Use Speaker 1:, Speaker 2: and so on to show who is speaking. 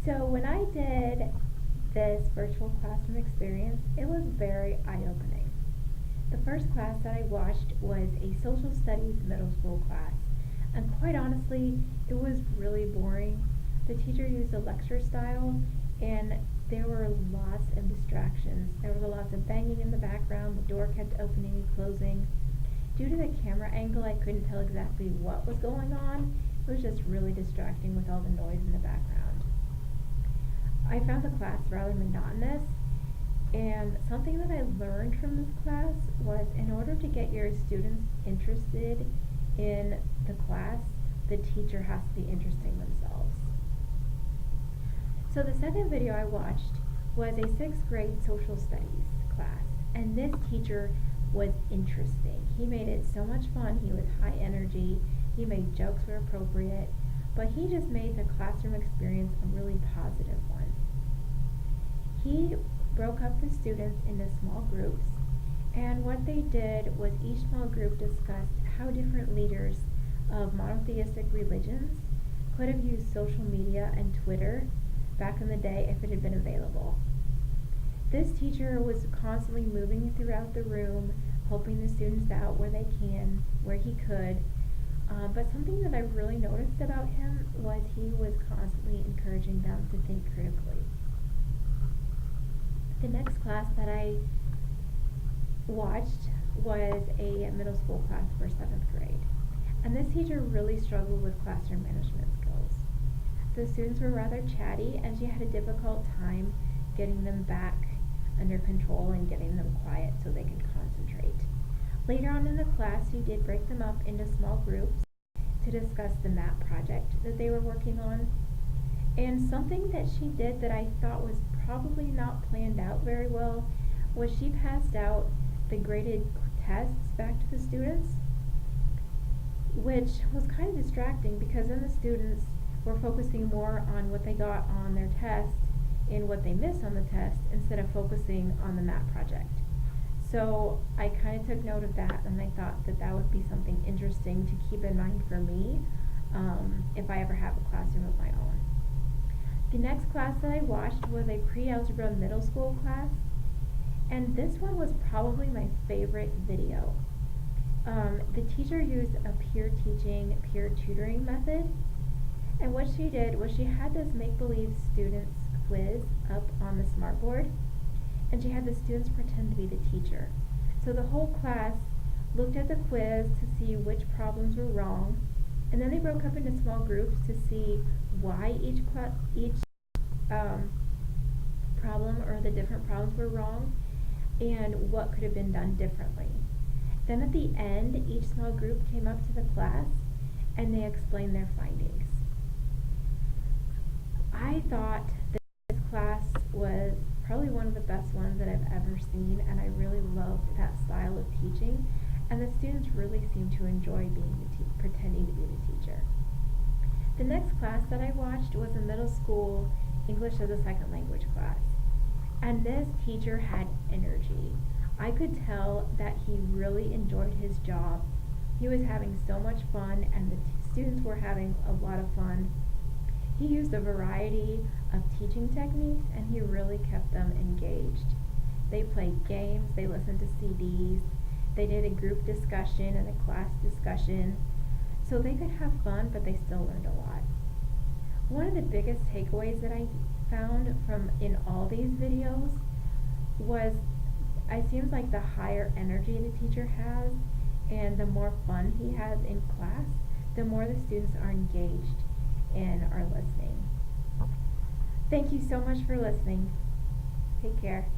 Speaker 1: So when I did this virtual classroom experience, it was very eye-opening. The first class that I watched was a social studies middle school class. And quite honestly, it was really boring. The teacher used a lecture style and there were lots of distractions. There was lots of banging in the background, the door kept opening and closing. Due to the camera angle, I couldn't tell exactly what was going on. It was just really distracting with all the noise in the background. I found the class rather monotonous, and something that I learned from this class was in order to get your students interested in the class, the teacher has to be interesting themselves. So the second video I watched was a 6th grade social studies class, and this teacher was interesting. He made it so much fun. He was high energy. He made jokes were appropriate, but he just made the classroom experience a really positive one. He broke up the students into small groups, and what they did was each small group discussed how different leaders of monotheistic religions could have used social media and Twitter back in the day if it had been available. This teacher was constantly moving throughout the room, helping the students out where he could. But something that I really noticed about him was he was constantly encouraging them to think critically. The next class that I watched was a middle school class for 7th grade. And this teacher really struggled with classroom management skills. The students were rather chatty, and she had a difficult time getting them back under control and getting them quiet so they could concentrate. Later on in the class, she did break them up into small groups to discuss the map project that they were working on. And something that she did that I thought was probably not planned out very well was she passed out the graded tests back to the students, which was kind of distracting because then the students were focusing more on what they got on their test and what they missed on the test instead of focusing on the map project. So I kind of took note of that, and I thought that that would be something interesting to keep in mind for me if I ever have a classroom of my own. The next class that I watched was a pre-algebra middle school class, and this one was probably my favorite video. The teacher used a peer teaching, peer tutoring method, and what she did was she had this make-believe students quiz up on the smartboard, and she had the students pretend to be the teacher. So the whole class looked at the quiz to see which problems were wrong, and then they broke up into small groups to see why each problem or the different problems were wrong and what could have been done differently. Then at the end, each small group came up to the class and they explained their findings. I thought that this class was probably one of the best ones that I've ever seen, and I really loved that style of teaching, and the students really seemed to enjoy pretending to be the teacher. The next class that I watched was a middle school English as a second language class, and this teacher had energy. I could tell that he really enjoyed his job. He was having so much fun, and the students were having a lot of fun. He used a variety of teaching techniques, and he really kept them engaged. They played games, they listened to CDs, they did a group discussion and a class discussion, so they could have fun, but they still learned a lot. One of the biggest takeaways that I found from in all these videos was it seems like the higher energy the teacher has and the more fun he has in class, the more the students are engaged and are listening. Thank you so much for listening. Take care.